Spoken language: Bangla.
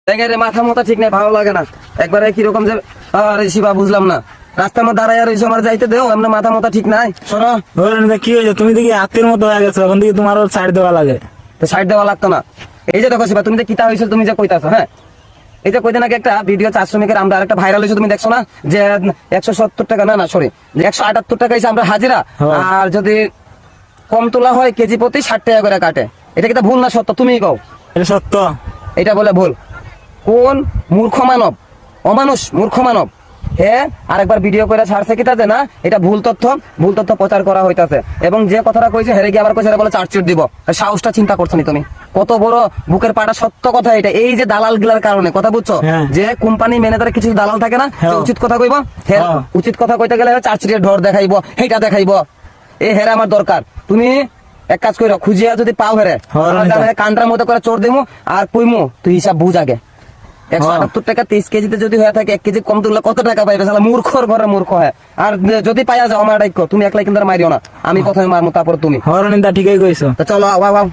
রে মাথা মতো ঠিক নাই, ভালো লাগে না একবারে কিরকম যে। আরে শিবা বুঝলাম না, রাস্তার মধ্যে দাঁড়ায় আর আমার যাইতে দেও, এমনি মাথা মতো ঠিক নাই। সরো। কি হয়েছে? তুমি দেখি আত্মীয় মতো হয়ে গেছো, এখন থেকে তোমার সাইড দেওয়া লাগে। তো সাইড দেওয়া লাগতো না। এই যে দেখো শিবা, তুমি যে কিতা হয়েছিল তুমি যে কইতাছো, হ্যাঁ এই যে কইতে নাকি একটা ভিডিও 4 শ্রমিকের আমরা একটা ভাইরাল হয়েছে, তুমি দেখছো না যে 170 টাকা, না সরি 178 টাকা হয়েছে আমরা হাজিরা, আর যদি কম তোলা হয় কেজি প্রতি 60 টাকা করে কাটে। এটা কি ভুল না সত্য? তুমি কও। এটা সত্য। এটা বলে ভুল? কোন মূর্খ মানব, অমানুষ মূর্খ মানব হ্যাঁ আরেকবার ভিডিও করে ছাড়ছে কিতাতে না, এটা ভুল তথ্য প্রচার করা হইতাছে। এবং যে কথাটা কইছে হেরে গিয়ে আবার কইছে বলে চার্জশিট দিব। সাহসটা চিন্তা করছো নি তুমি? কত বড় বুকের পাটা সত্য কথা এটা। এই যে দালাল গুলার কারণে কথা বুঝছো, যে কোম্পানি ম্যানেজার কিছু দালাল থাকে না, উচিত কথা কইব, উচিত কথা কইতে গেলে চার্জশিটের ঢর দেখাইবো, হেটা দেখাইবো। এই হেরা আমার দরকার। তুমি এক কাজ কইরো, খুঁজিয়া যদি পাও হেরে কান্ডার মতো করে চোর দিমু আর কইমু তুই হিসাব বুঝ আগে। 178 টাকা 23 কেজিতে যদি হয়ে থাকে, 1 কেজি কম তুললে কত টাকা পাইবে? শালা মূর্খর ঘরে মূর্খ হয়। আর যদি পাইয়া যাও আমার ডাইকো, তুমি একলাই কিন্তু মারিও না, আমি প্রথমে মারমু তারপর তুমি। হরনিন্দা ঠিকই কইছো। তো চলো আও আও।